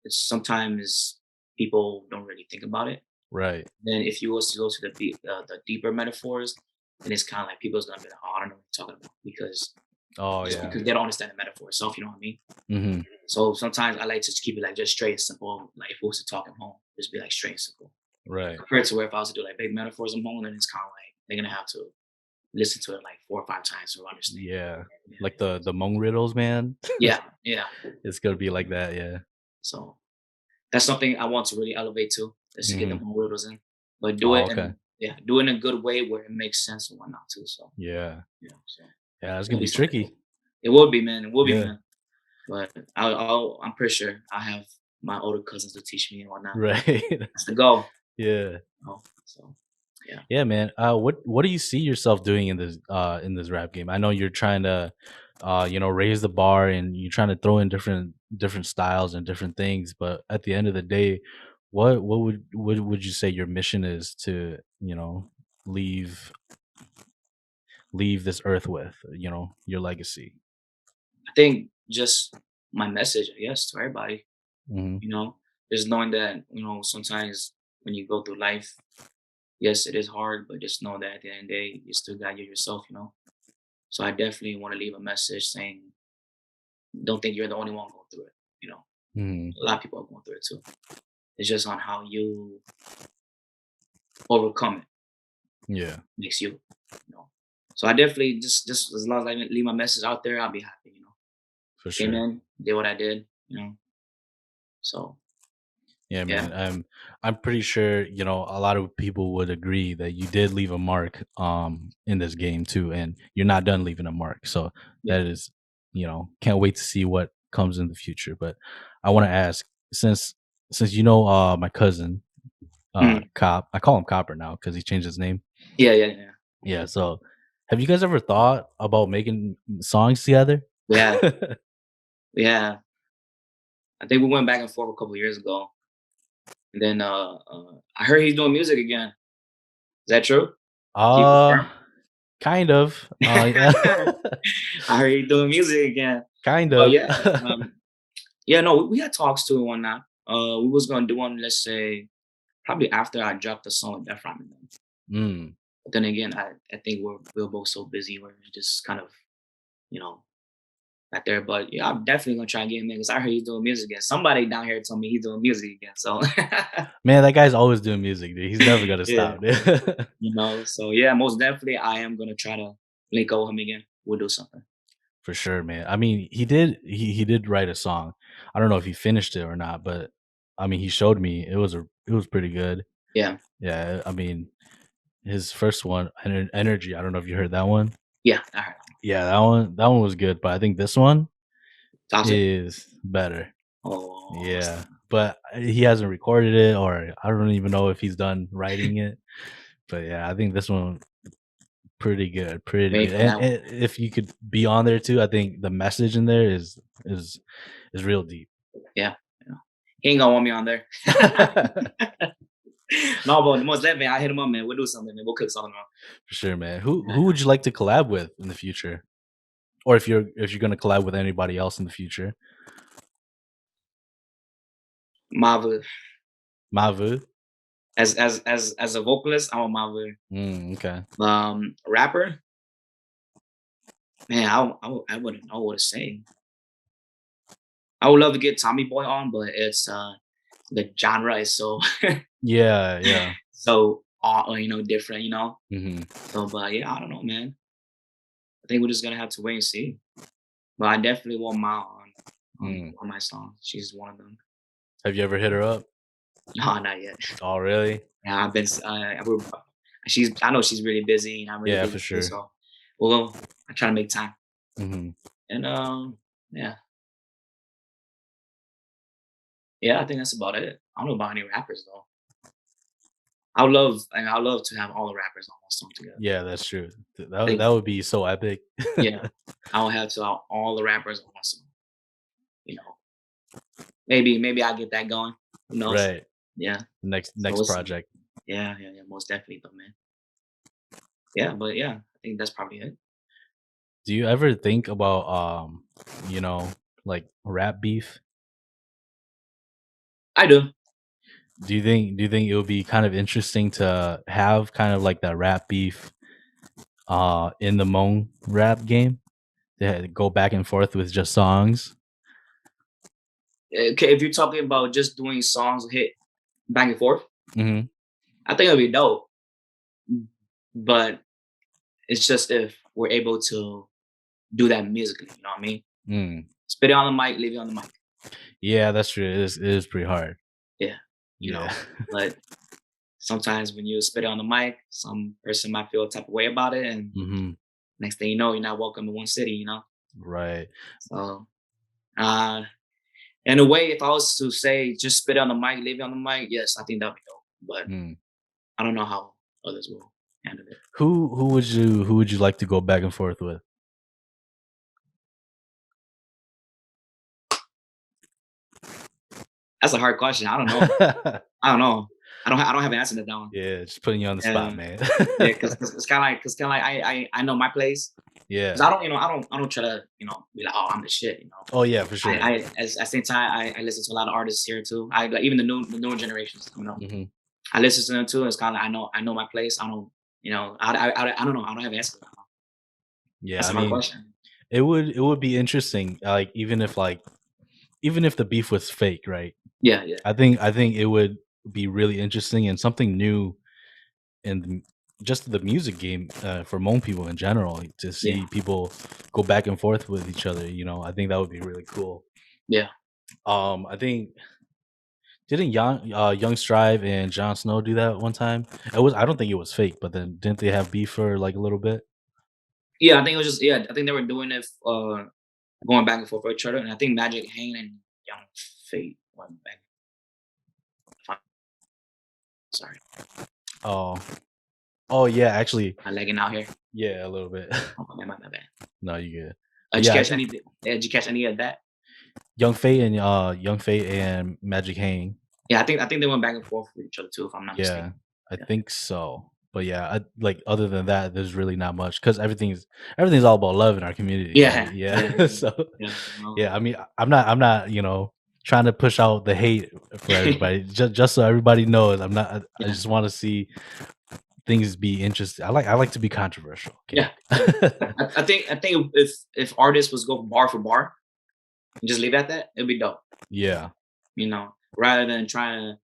it's sometimes people don't really think about it. Right. Then if you was to go to the deeper metaphors, then it's kind of like people's gonna be like, oh, I don't know what you're talking about, because Oh just yeah. because they don't understand the metaphor itself, you know what I mean? Hmm. So sometimes I like to just keep it like just straight and simple. Like if we was to talk at home, just be like straight and simple. Right. Compared to where if I was to do like big metaphors at home, then it's kind of like they're gonna have to listen to it like 4 or 5 times to understand. Yeah. Yeah, Like the Hmong riddles, man. yeah, yeah. It's gonna be like that. Yeah. So that's something I want to really elevate to, is to get Hmm. them more riddles in, but do Oh, it okay. in do it in a good way where it makes sense and whatnot too. So Yeah. so Yeah. It's it's gonna gonna be be something tricky. cool. It will be, man. It will be, Yeah. man. But I'm pretty sure I have my older cousins to teach me and whatnot. Right. That's the goal. Yeah. So yeah. Yeah, man. What do you see yourself doing in this rap game? I know you're trying to raise the bar and you're trying to throw in different styles and different things, but at the end of the day, what would you say your mission is to, leave leave this earth with, your legacy? I think just my message, I guess, to everybody, Mhm. you know, just knowing that, sometimes when you go through life, yes, it is hard, but just know that at the end of the day, you still got you yourself. So I definitely want to leave a message saying, don't think you're the only one going through it. You know, Mhm. a lot of people are going through it too. It's just on how you overcome it Yeah, makes you, you know. So I definitely just as long as I leave my message out there, I'll be happy. for Came sure. in, did what I did. So Yeah, yeah, man. I'm pretty sure, a lot of people would agree that you did leave a mark in this game too, and you're not done leaving a mark. So yeah. that is, can't wait to see what comes in the future. But I want to ask, since my cousin, Mhm. Cop, I call him Copper now because he changed his name. Yeah, yeah, yeah. Yeah, so have you guys ever thought about making songs together? Yeah, yeah. I think we went back and forth a couple years ago, and then I heard he's doing music again. Is that true? Can you uh confirm? kind of. Yeah. I heard he's doing music again. Kind But of. yeah, yeah, no, we had talks too and whatnot. We was gonna do one, let's say, probably after I dropped the song with Def Ram and them. Mm. But then again, I think we're both so busy, we're just kind of, you know, not there. But yeah, I'm definitely gonna try and get him in because I heard he's doing music again. Somebody down here told me he's doing music again. So Man, that guy's always doing music, dude. He's never gonna yeah, stop, dude. so yeah, most definitely I am gonna try to link up with him again. We'll do something. For sure, man. I mean, he did write a song. I don't know if he finished it or not, but I mean, he showed me. It was pretty good. Yeah, Yeah, I mean, his first one, Energy, I don't know if you heard that one. yeah, I heard Yeah, that one was good, but I think this one Toxic. is better. Oh, Yeah, but he hasn't recorded it, or I don't even know if he's done writing it. But yeah, I think this one pretty good, pretty wait good. for that one. And if you could be on there too, I think the message in there is is real deep. Yeah, yeah. He ain't gonna want me on there. For No, but most definitely, I hit him up, man. We'll do something, man. We'll cook something up. sure, man. Who would you like to collab with in the future? Or if you're gonna collab with anybody else in the future? Marvel, Mavu? as a vocalist, I'm a Marvel. Okay. Rapper, man, I wouldn't know what to say. I would love to get Tommy Boy on, but it's the genre is so Yeah, yeah. so different, Mhm. So, but yeah, I don't know, man. I think we're just gonna have to wait and see. But I definitely want Ma Mm. on my song. She's one of them. Have you ever hit her up? No, not yet. Oh, really? Yeah, I've been. She's. I know she's really busy, and I'm really Yeah, busy for too. sure. So, well, I try to make time. Mhm. And yeah, yeah. I think that's about it. I don't know about any rappers though. I would love to have all the rappers on one song together. Yeah, that's true. I think, That would be so epic. yeah, I will have to have all the rappers on one song. You know, maybe I'll get that going. Who knows? Right. Yeah. So Next we'll see. project. Yeah, yeah, yeah. Most definitely, though, man. Yeah, but yeah, I think that's probably it. Do you ever think about you know, like rap beef? I do. Do you think it would be kind of interesting to have kind of like that rap beef in the Moan rap game? To go back and forth with just songs? Okay, if you're talking about just doing songs hit back and forth, Mhm. I think it'd be dope. But it's just if we're able to do that musically, you know what I mean? Mm. Spit it on the mic, leave it on the mic. Yeah, that's true. It is pretty hard. Yeah, you Yeah. know. But sometimes when you spit it on the mic, some person might feel a type of way about it, and Mhm. next thing you know, you're not welcome to one city, you know. Right. So, uh, in a way, if I was to say just spit it on the mic, leave it on the mic, yes, I think that'd be dope. But Mm. I don't know how others will handle it. Who would you like to go back and forth with? That's a hard question. I don't know. I don't know. I don't have an answer to that one. Yeah, just putting you on the spot, Yeah, man. yeah, because it's kind of like I know my place. Because Yeah. I don't I don't try to be like, oh, I'm the shit. Oh, yeah, for sure. At the same time I listen to a lot of artists here too. I like even the newer generations. Mhm. I listen to them too. It's kind of like I know my place. I don't I don't know. I don't have an answer to that one. Yeah, That's I a hard mean, question. it would be interesting, like even if the beef was fake, right? Yeah, yeah, I think it would be really interesting and something new in just the music game for Hmong people in general, like, to yeah, see people go back and forth with each other. You know, I think that would be really cool. yeah. I think didn't Young Strive and Jon Snow do that one time? It was I don't think it was fake, but then didn't they have beef for like a little bit? Yeah, I think it was just I think they were doing it going back and forth for each other, and I think Magic Hane and Young Fate went back. Sorry, Oh, oh yeah, actually, I'm lagging out here. yeah, a little bit. Oh, my bad. No, you good. But Did you yeah, I catch think did you catch any of that? Young Fate and Magic Hang. Yeah, I think they went back and forth with each other too, if I'm not Yeah, mistaken. I Yeah. think so. But yeah, like other than that, there's really not much because everything's all about love in our community, right? Yeah, yeah, Yeah. yeah, So yeah. yeah, I mean, I'm not trying to push out the hate for everybody. Just so everybody knows, I'm not. I Yeah, just want to see things be interesting. I like to be controversial. Okay. yeah, yeah. I think if artists was go bar for bar and just leave it at that, it'd be dope. Yeah. Rather than trying to.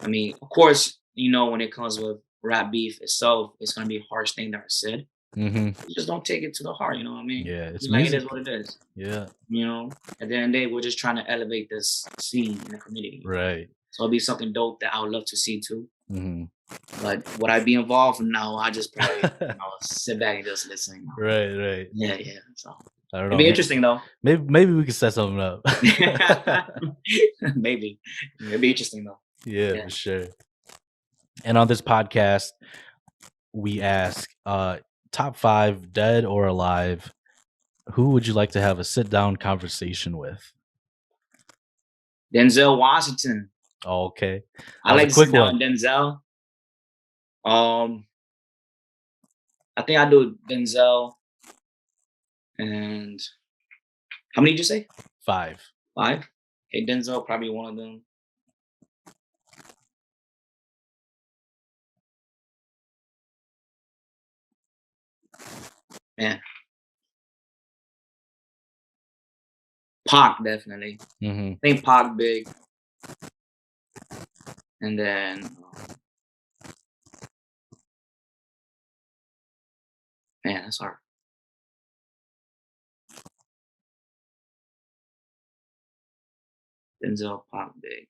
I mean, of course, when it comes with rap beef itself, it's gonna be a harsh thing that are said. Mhm. You just don't take it to the heart, you know what I mean? Yeah, it's It's like it is music. what it is, Yeah. you know? At the end of the day, we're just trying to elevate this scene in the community, you know? Right. So it'd be something dope that I would love to see too. Mhm. But would I be involved? No, I just probably, sit back and just listen, Right, right. Yeah, yeah. So I don't it'd know. be interesting though. Maybe we could set something up. Maybe. It'd be interesting though. Yeah, Yeah. for sure. And on this podcast, we ask, top 5 dead or alive, who would you like to have a sit down conversation with? Denzel Washington. Oh, okay. I That was a like to sit quick down one. with Denzel. Um, I think I do Denzel and how many did you say? 5. 5? Okay, Denzel probably one of them. Man, Pac definitely. Mhm. I think Pac big, and then man, that's hard. Denzel, Pac big.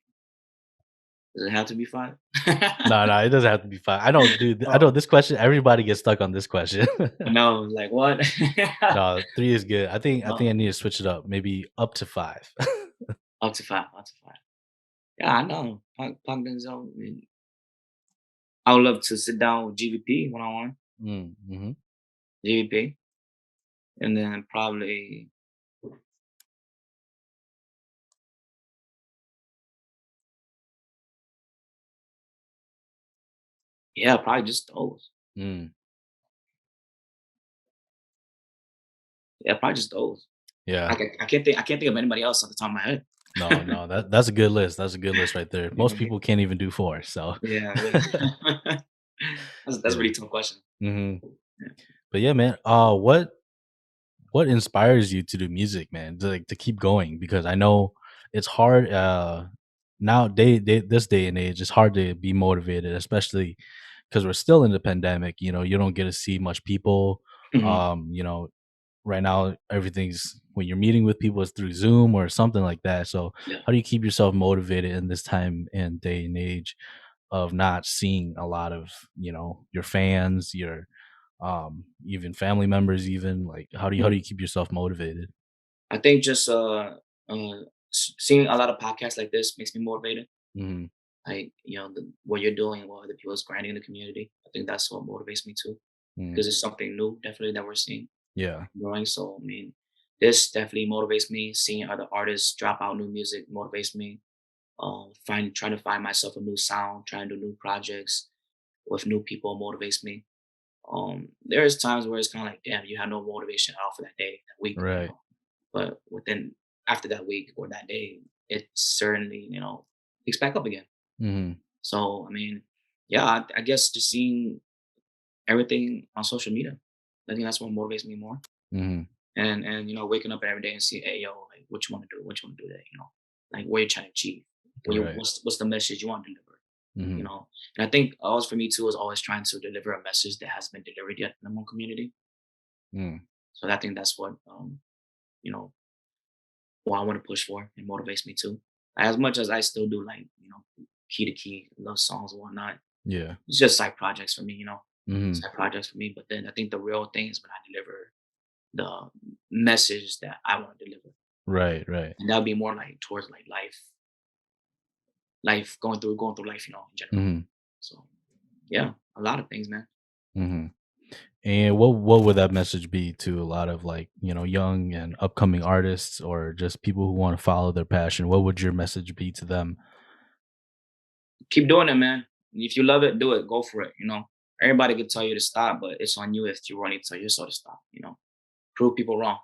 Does it have to be 5? No, no, it doesn't have to be 5. I know, dude, I know Oh, this question, everybody gets stuck on this question. I know. Like what? No, 3 is good. I think I No, need to switch it up, maybe up to 5. up to 5. Up to 5. Yeah, I know. Pac Denzel. I mean, I would love to sit down with GVP one on one. Mhm. GVP, and then probably yeah, probably just those. Mm. Yeah, probably just those. Yeah. I can't think of anybody else off the top of my head. No, no, that's a good list. That's a good list right there. Most Yeah, people can't even do 4, so yeah, yeah. That's a yeah. really tough question. Mhm. Yeah. But yeah, man, what inspires you to do music, man? To keep going? Because I know it's hard, now this day and age, it's hard to be motivated, especially because 'cause we're still in the pandemic, you don't get to see much people, Mhm. you know, right now everything's when you're meeting with people, it's through Zoom or something like that, so Yeah. how do you keep yourself motivated in this time and day and age of not seeing a lot of, your fans, your even family members even, like, how do Mhm. you keep yourself motivated? I think just seeing a lot of podcasts like this makes me motivated. Mhm, Like what you're doing, what other people is grinding in the community. I think that's what motivates me too, mhm. because it's something new, definitely that we're seeing Yeah. growing. So I mean, this definitely motivates me. Seeing other artists drop out new music motivates me. Trying to find myself a new sound, trying to do new projects with new people motivates me. There's times where it's kind of like, damn, you have no motivation at all for that day, that week, Right. but within after that week or that day, it certainly, picks back up again. Mhm, So, I mean, yeah, I guess just seeing everything on social media, I think that's what motivates me more. mhm. And waking up every day and see, hey, yo, like what you want to do, what you want to do today, like what you're trying to achieve, Right. what's the message you want to deliver, you Mhm, know. And I think always for me too is always trying to deliver a message that has been delivered yet in the Hmong community. mm. So I think that's you know, what I want to push for and motivates me too. As much as I still do like, key to key, love songs and whatnot. Yeah. It's just side projects for me, Mhm. side projects for me. But then I think the real thing is when I deliver the message that I want to deliver. Right, right. And that'll be more like towards like life, going through life, in general. Mhm, So yeah, a lot of things, man. mhm. And what would that message be to a lot of, like, young and upcoming artists or just people who wanna follow their passion? What would your message be to them? Keep doing it, man. If you love it, do it. Go for it. Everybody could tell you to stop, but it's on you if you want to tell yourself to stop. Prove people wrong.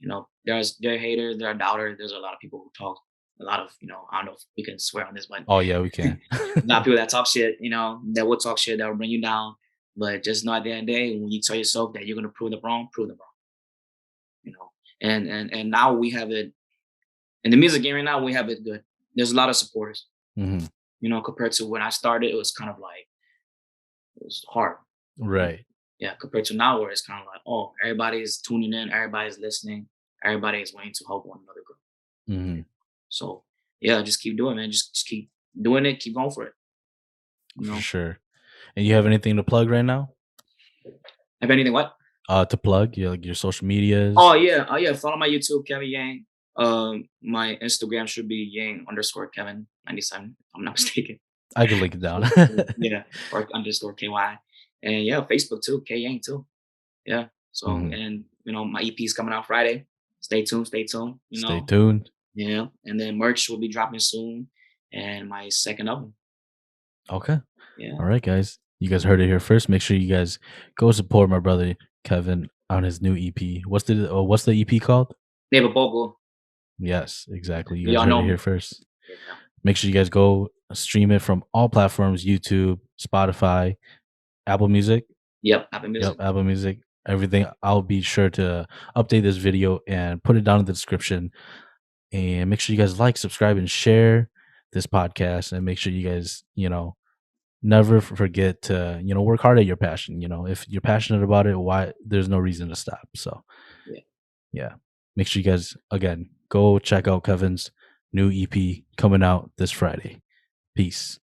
There are haters, there are doubters. There's a lot of people who talk a lot of, I don't know if we can swear on this, but Oh, yeah, we can. a lot of people that talk shit, that will talk shit that will bring you down. But just know at the end of the day, when you tell yourself that you're gonna prove them wrong, you know. And now we have it in the music game right now, we have it good. There's a lot of supporters, Mhm. compared to when I started, it was kind of like it was hard. Right. Yeah, compared to now where it's kind of like, oh, everybody's tuning in, everybody's listening, everybody is willing to help one another grow. Mhm. So yeah, just keep doing, man. Just keep doing it, keep going for it. You For know, sure. And you have anything to plug right now? if anything, what? To plug your like your social medias. Oh yeah. Follow my YouTube, Kevin Yang. My Instagram should be Yang underscore Kevin 97. If I'm not mistaken. I can link it down. Yeah, or underscore KY. And yeah, Facebook too, K Yang too. Yeah. So Mhm. and my EP is coming out Friday. Stay tuned, stay tuned. Stay tuned. Yeah. And then merch will be dropping soon. And my second album. Okay. Yeah. All right, guys. You guys heard it here first. Make sure you guys go support my brother Kevin on his new EP. What's the EP called? Neighbor Bogle. Yes, exactly. You guys Y'all heard know it here me. first. Yeah. Make sure you guys go stream it from all platforms: YouTube, Spotify, Apple Music. Yep. Happy Yep, music. Apple Music. Everything. I'll be sure to update this video and put it down in the description. And make sure you guys like, subscribe, and share this podcast. And make sure you guys, never forget to, work hard at your passion. If you're passionate about it, why there's no reason to stop. So Yeah. yeah. Make sure you guys again go check out Kevin's new EP coming out this Friday. Peace.